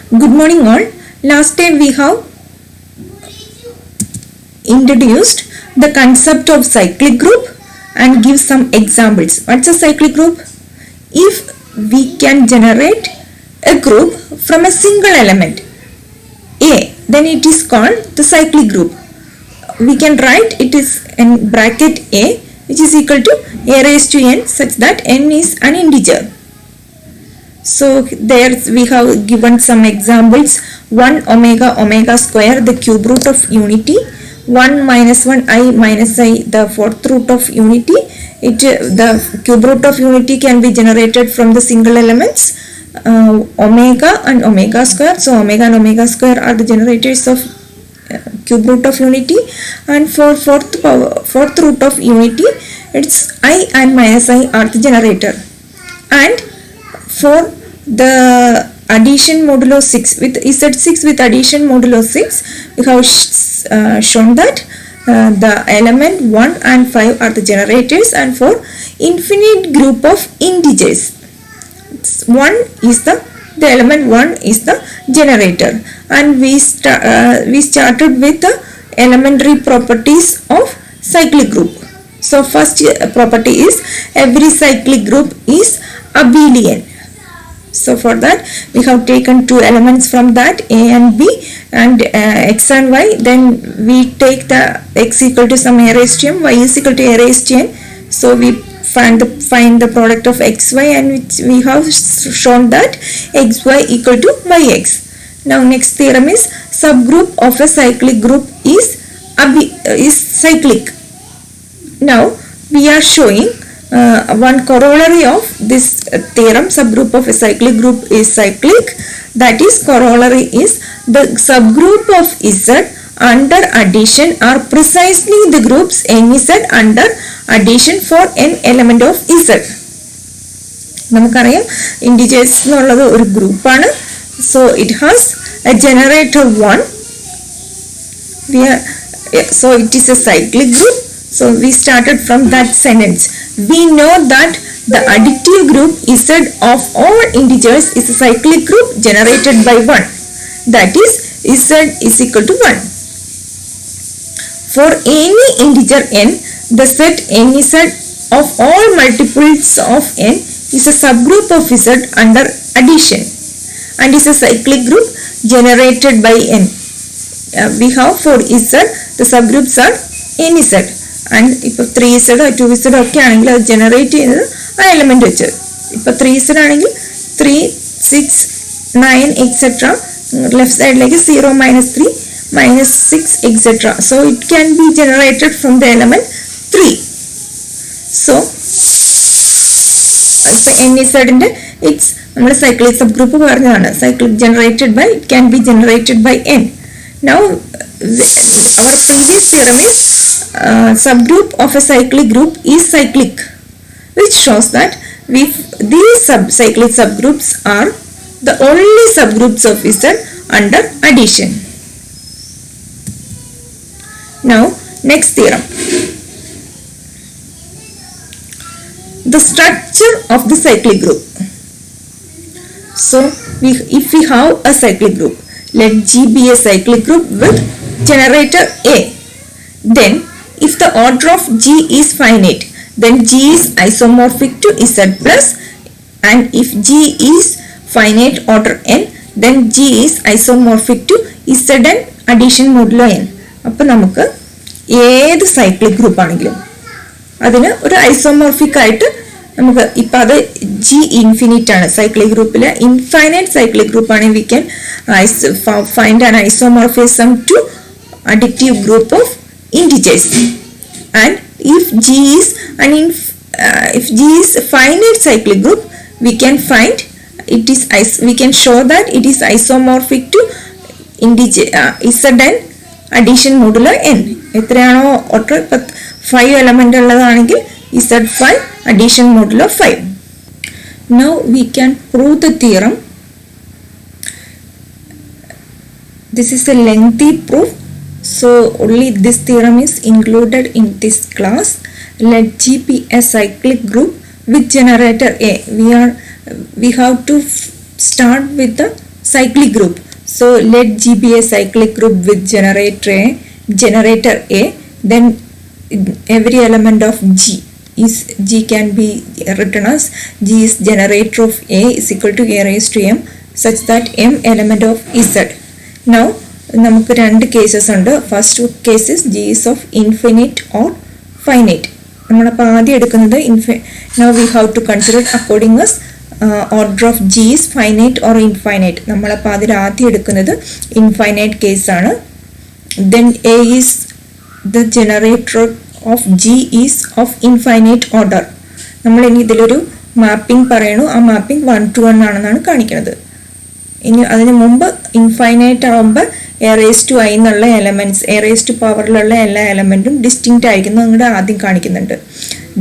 Good morning all. Last time we have introduced the concept of cyclic group and give some examples. What's a cyclic group? If we can generate a group from a single element A, then it is called the cyclic group. We can write it is in bracket A, which is equal to A raised to n, such that n is an integer. So there we have given some examples. 1 omega omega square, the cube root of unity. 1 minus 1 I minus I, the fourth root of unity. The cube root of unity can be generated from the single elements omega and omega square. So omega and omega square are the generators of cube root of unity. And for fourth root of unity, it's I and minus I are the generator. And for the addition modulo 6 with Z6 with addition modulo 6, we have shown that the element 1 and 5 are the generators, and for infinite group of integers, 1 is the element 1 is the generator. And we started with the elementary properties of cyclic group. So first property is every cyclic group is abelian. So for that we have taken two elements from that, A and B, and x and y. Then we take the x equal to some a raised to m, y is equal to a raised to n. So we find the product of xy, and which we have shown that xy equal to yx. Now next theorem is subgroup of a cyclic group is cyclic. Now we are showing one corollary of this theorem. Subgroup of a cyclic group is cyclic. That is, corollary is the subgroup of Z under addition are precisely the groups NZ under addition for n element of Z. നമുക്കറിയാം integers എന്നുള്ളത് ഒരു ഗ്രൂപ്പാണ്. So it has a generator 1. So it is a cyclic group. So we started from that sentence. We know that the additive group Z of all integers is a cyclic group generated by 1. That is, Z is equal to 1. For any integer n, the set NZ of all multiples of n is a subgroup of Z under addition and is a cyclic group generated by n. We have for Z, the subgroups are NZ. And if 3Z or 2Z ഒക്കെ ആണെങ്കിൽ അത് generate ചെയ്യുന്നത് ആ element വെച്ച്. ഇപ്പൊ 3Z ആണെങ്കിൽ 3, 6, 9 etcetera, left സൈഡിലേക്ക് 0, -3, -6 etcetera. So it can be generated from the element 3. So NZന്റെ ഇറ്റ്സ് നമ്മൾ സൈക്ലിക് സബ് ഗ്രൂപ്പ് പറഞ്ഞതാണ്. Cyclic generated by, it can be generated by n. Now our previous theorem is subgroup of a cyclic group is cyclic, which shows that these cyclic subgroups are the only subgroups of Z under addition. Now next theorem, the structure of the cyclic group. So if we have a cyclic group, let G be a cyclic group with generator A. Then if the order of G is finite, then G is isomorphic to Z plus, and if G is finite order n, then G is isomorphic to Zn addition modulo n. അപ്പോൾ നമുക്ക് ഏത് cyclic group ആണെങ്കിലും അതിന് ഒരു isomorphic ആയിട്ട് നമുക്ക് ഇപ്പം അത് G ഇൻഫിനിറ്റ് ആണ്. സൈക്ലിക് ഗ്രൂപ്പിലെ ഇൻഫൈനൈറ്റ് സൈക്ലിക് ഗ്രൂപ്പ് ആണെങ്കിൽ we can find an isomorphism to additive group of integers. And if G is a finite cyclic group, we can find it is we can show that it is isomorphic to integer Zn addition modulo n. എത്രയാണോ order 5 element ഉള്ളതാണെങ്കിൽ Z5 addition modulo 5. Now we can prove the theorem. This is a lengthy proof, so only this theorem is included in this class. Let G be a cyclic group with generator A. We have to start with the cyclic group. So let G be a cyclic group with generator A, then every element of G can be written as G is generator of A is equal to A raised to M, such that M element of Z. Now നമുക്ക് രണ്ട് cases ഉണ്ട്. First case is G is of infinite or finite. നമ്മളപ്പോൾ ആദ്യം എടുക്കുന്നത് now we have to consider according as order of G is finite or infinite. നമ്മളപ്പോൾ അതിൽ ആദ്യം എടുക്കുന്നത് infinite കേസ് ആണ്. Then A is the generator of G is of infinite order. നമ്മൾ ഇനി ഇതിലൊരു മാപ്പിംഗ് പറയണു. ആ മാപ്പിംഗ് 1 to 1 ആണെന്നാണ് കാണിക്കുന്നത്. ഇനി അതിന് മുമ്പ് ഇൻഫൈനൈറ്റ് ആകുമ്പോൾ എ റേസ് ടു ഐ എന്നുള്ള എലമെന്റ്സ്, എ റേസ് ടു പവറിലുള്ള എല്ലാ എലമെന്റും ഡിസ്റ്റിങ്ക്റ്റ് ആയിരിക്കുന്നു നിങ്ങളുടെ ആദ്യം കാണിക്കുന്നുണ്ട്.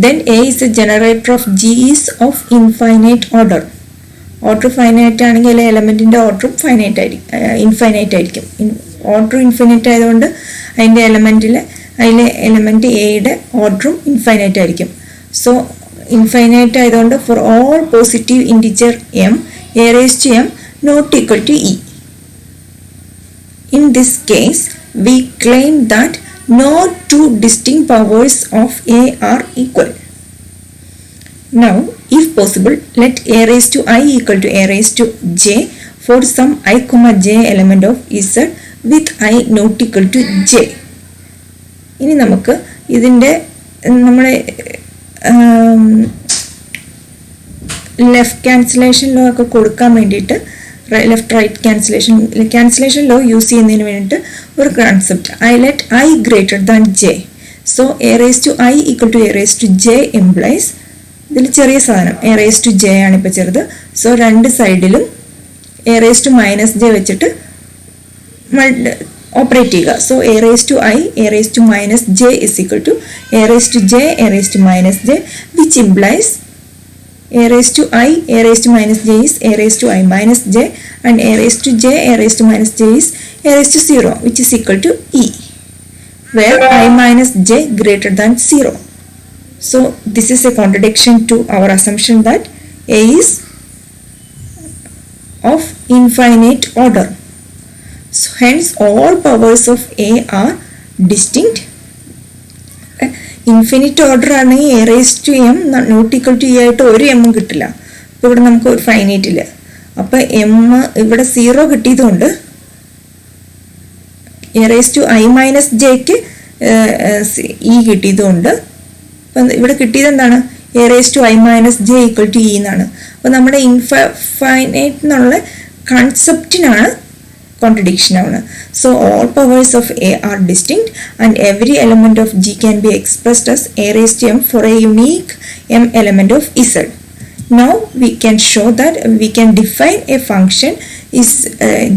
Then A is A generator of G is of infinite order. Order finite ആണെങ്കിൽ എല്ലാ എലമെന്റിന്റെ ഓർഡറും ഇൻഫൈനൈറ്റ് ആയിരിക്കും. ഓർഡർ ഇൻഫൈനൈറ്റ് ആയതുകൊണ്ട് അതിലെ എലമെന്റ് എയുടെ ഓർഡറും ഇൻഫൈനൈറ്റ് ആയിരിക്കും. സോ ഇൻഫൈനൈറ്റ് ആയതുകൊണ്ട് for all positive integer m a raise to m not equal to E. In this case, we claim that no two distinct powers of A are equal. Now, if possible, let A raised to I equal to A raised to J for some I comma J element of Z with I not equal to J. ഇനി നമുക്ക് ഇതിൻ്റെ നമ്മുടെ left cancellation law ഒക്കെ കൊടുക്കാൻ വേണ്ടിയിട്ട് left right cancellation law use ചെയ്യുന്നതിന് വേണ്ടിയിട്ട് ഒരു concept i let i greater than j. So a raise to i equal to a raise to j implies ഇതിൽ ചെറിയ സാധനം എ റേസ് ടു ജെ ആണ് ഇപ്പോൾ ചെറുത്. സോ രണ്ട് സൈഡിലും a raise to minus j വെച്ചിട്ട് ഓപ്പറേറ്റ് ചെയ്യുക. So a raise to i a raise to minus j is equal to a raise to j a raise to minus j, which implies a raised to I a raised to minus j is a raised to I minus j, and a raised to j a raised to minus j is a raised to 0, which is equal to E, where I minus j greater than 0. So this is a contradiction to our assumption that A is of infinite order. So hence all powers of A are distinct. Infinite order ആണെങ്കിൽ A raise to M not equal to E ആയിട്ട് ഒരു എമ്മും കിട്ടില്ല. അപ്പോൾ ഇവിടെ നമുക്ക് ഒരു finite ഇല്ല. അപ്പോൾ എം ഇവിടെ 0 കിട്ടിയതുകൊണ്ട് A raise to I minus ജെക്ക് ഇ കിട്ടിയതുകൊണ്ട് അപ്പം ഇവിടെ കിട്ടിയത് എന്താണ് A raise to I minus J equal to E എന്നാണ്. അപ്പോൾ നമ്മുടെ ഇൻഫൈനൈറ്റ് എന്നുള്ള കൺസെപ്റ്റിനാണ് contradiction ആണ്. So all powers of A are distinct and every element of G can be expressed as A raised to M for a unique M element of Z. Now we can show that we can define a function is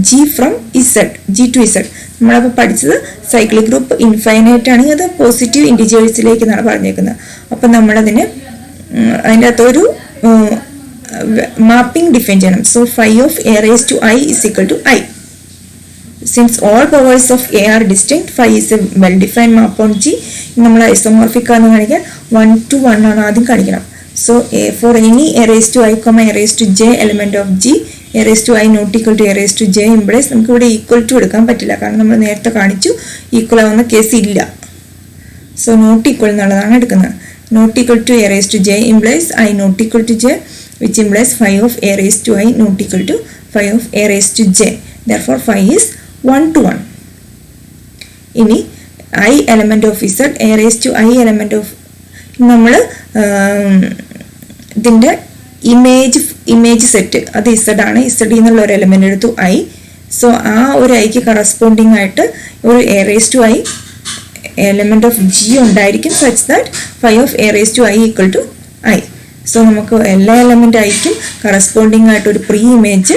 G from Z, G to Z. നമ്മളപ്പോൾ പഠിച്ചത് cyclic group infinite ആണെങ്കിൽ അത് positive ഇൻറ്റിജേഴ്സിലേക്ക് എന്നാണ് പറഞ്ഞേക്കുന്നത്. അപ്പം നമ്മളതിന് അതിൻ്റെ അകത്തൊരു മാപ്പിംഗ് ഡിഫൈൻ ചെയ്യണം. So phi of a raise to i is equal to i. Since all powers of A are distinct, phi is a well-defined map on G. നമ്മൾ ഐസോമോർഫിക് ആണെന്ന് കാണിക്കാൻ 1 to 1 ആണ് ആദ്യം കാണിക്കണം. So for any A raised to I, A raised to J element of G, A raised to I not equal to A raised to J implies നമുക്ക് ഇവിടെ equal to എടുക്കാൻ പറ്റില്ല, കാരണം നമ്മൾ നേരത്തെ കാണിച്ചു ഈക്വൽ ആവുന്ന കേസ് ഇല്ല. സോ നോട്ട് ഈക്വൽ എന്നുള്ളതാണ് എടുക്കുന്നത്. Not equal to A raised to J implies I not equal to J, which implies phi of A raised to I not equal to phi of A raised to J. Therefore phi is 1 to 1. ഇനി I element of Z, A raised to I element of നമ്മൾ ഇതിൻ്റെ image set അത് Z ആണ്. Z എന്നുള്ള ഒരു element എടുത്തു I. So ആ ഒരു ഐക്ക് കറസ്പോണ്ടിങ് ആയിട്ട് ഒരു A raised to I element of G ഉണ്ടായിരിക്കും, such that phi of A raised to I equal to I. So നമുക്ക് എല്ലാ എലമെൻ്റ് ഐക്കും കറസ്പോണ്ടിങ് ആയിട്ട് ഒരു പ്രീ ഇമേജ്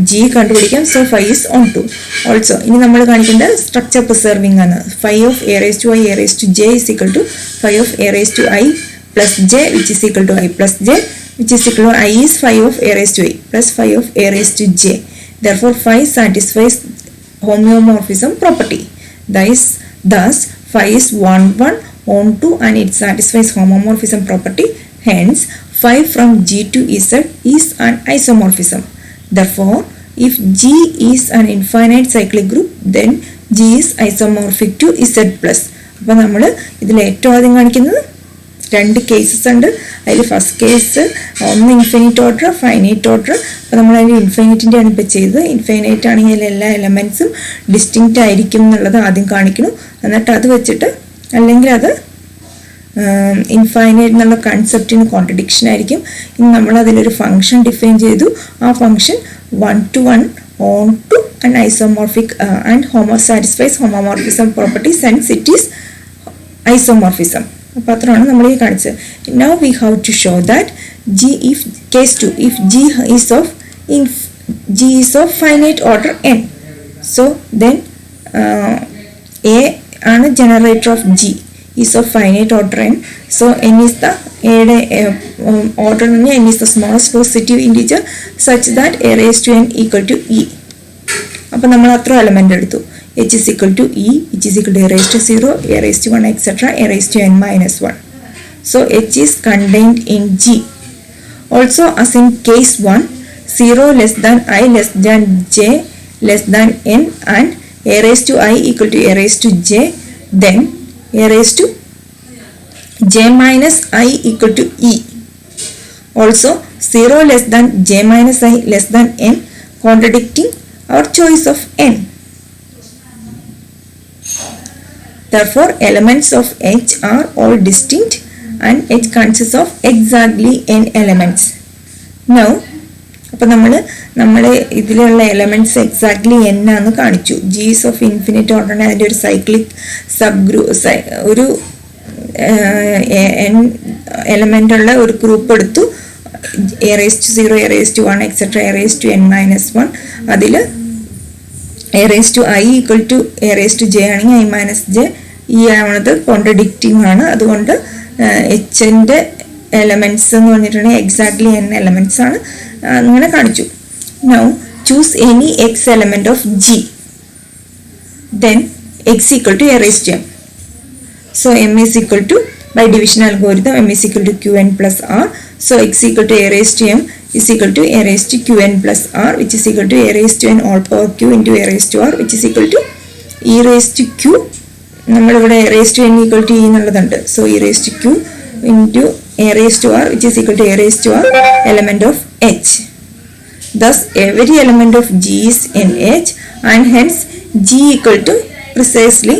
ജി കണ്ടുപിടിക്കാം. So phi is onto also. ഇനി നമ്മൾ കാണിക്കേണ്ട സ്ട്രക്ചർ പ്രിസർവിംഗ് ആണ്. Phi of a raise to i a raise to j is equal to phi of a raise to i plus j which is equal to i plus j which is equal to i is phi of a raise to i plus phi of a raise to j. Therefore phi satisfies homeomorphism property. Thus phi is 1 1 on 2 and it satisfies homomorphism property. Hence phi from G to Z is an isomorphism. Therefore if G is an infinite cyclic group, then G is isomorphic to Z plus. അപ്പോൾ നമ്മൾ ഇതിൽ ഏറ്റവും ആദ്യം കാണിക്കുന്നത് രണ്ട് cases ഉണ്ട്. അതിൽ first case ഒന്ന് ഇൻഫിനിറ്റ് ഓർഡർ, ഫൈനൈറ്റ് ഓർഡർ. അപ്പോൾ നമ്മൾ അതിൽ ഇൻഫൈനൈറ്റിൻ്റെ ആണ് ഇപ്പോൾ ചെയ്തത്. ഇൻഫൈനൈറ്റ് ആണെങ്കിൽ എല്ലാ എലമെൻറ്റ്സും ഡിസ്റ്റിങ്ക്റ്റ് ആയിരിക്കും എന്നുള്ളത് ആദ്യം കാണിക്കണം. എന്നിട്ട് അത് വെച്ചിട്ട്, അല്ലെങ്കിൽ അത് ഇൻഫൈനൈറ്റ് എന്നുള്ള കൺസെപ്റ്റിന് കോൺട്രഡിക്ഷൻ ആയിരിക്കും. ഇനി നമ്മൾ അതിലൊരു ഫംഗ്ഷൻ ഡിഫൈൻ ചെയ്തു. ആ function 1-to-1 on to an isomorphic and satisfies homomorphism property since it is isomorphism. അപ്പോൾ അത്രയാണ് നമ്മൾ ഈ കാണിച്ചത്. Now we have to show that case 2, if G is of finite order n, so then A ആണ് generator of G is of finite order n, so n is the order n is the smallest positive integer such that a raised to n equal to e. അപ്പോൾ നമ്മൾ അത്ര element എടുത്തു. h is equal to e, h is equal to a raised to 0, a raised to 1, etc., a raised to n minus 1. So h is contained in G. Also, as in case 1, 0 less than I less than j less than n and a raised to I equal to a raised to j, then a raised to j minus I equal to e. Also 0 less than j minus I less than n, contradicting our choice of n. Therefore elements of H are all distinct and H consists of exactly n elements. Now അപ്പോൾ നമ്മൾ ഇതിലുള്ള elements exactly n ആണെന്ന് കാണിച്ചു. Jees of infinite ഓർഡറിന് അതിൻ്റെ ഒരു cyclic sub group, ഒരു n element ഉള്ള ഒരു ഗ്രൂപ്പ് എടുത്തു. a raised to 0, a raised to 1, etc., a raised to n minus 1. അതിൽ a raised to I equal to a raised to j ആണെങ്കിൽ I minus j ഈ ആവണത് contradicting ആണ്. അതുകൊണ്ട് എച്ചിൻ്റെ എലമെന്റ്സ് എന്ന് പറഞ്ഞിട്ടുണ്ടെങ്കിൽ എക്സാക്ട്ലി n എലമെന്റ്സ് ആണ്. അങ്ങനെ കാണിച്ചു. Now choose any x element of G, then x equal to a raised to m. So m is equal to, by division algorithm, m is equal to qn plus r. So x equal to a raised to m is equal to a raised to qn plus r, which is equal to a raised to n all power q into a raised to r, which is equal to e raised to q. നമ്മളിവിടെ a raised to n equal to e എന്നുള്ളതുണ്ട്. So e raised to q into a raised to r, which is equal to a raised to r element of H. Thus every element of G is in H, and hence G equal to precisely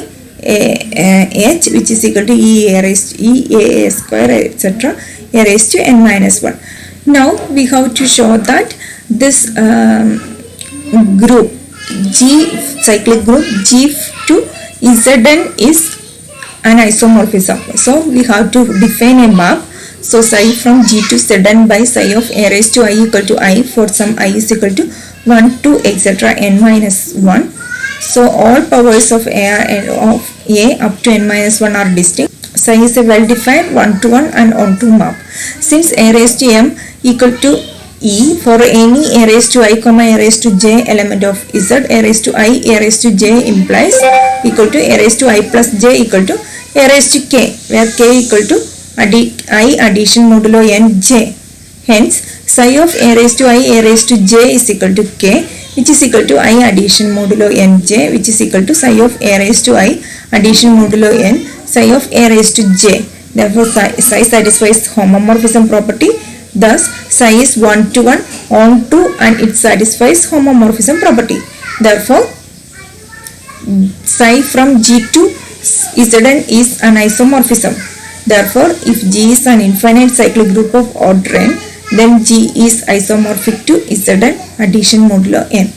H, which is equal to e a square, etc., a raised to n minus 1. Now we have to show that this group G, cyclic group G to Zn is an isomorphism. So we have to define a map. So psi from G to Zn by psi of a raised to I equal to I for some I is equal to 1 to etc. n minus 1. So all powers of a up to n minus 1 are distinct. Psi is a well-defined 1-to-1 and onto map. Since a raised to m equal to e for any a raised to I comma a raised to j element of z, a raised to I a raised to j implies equal to a raised to I plus j equal to a raised to k, where k equal to I addition modulo n j. Hence psi of a raised to I a raised to j is equal to k, which is equal to I addition modulo n j, which is equal to psi of a raised to I addition modulo n psi of a raised to j. Therefore psi satisfies homomorphism property. Thus psi is 1-to-1 on-to and it satisfies homomorphism property. Therefore psi from G to Zn is an isomorphism. Therefore if G is an infinite cyclic group of order n, then G is isomorphic to Zn addition modulo n.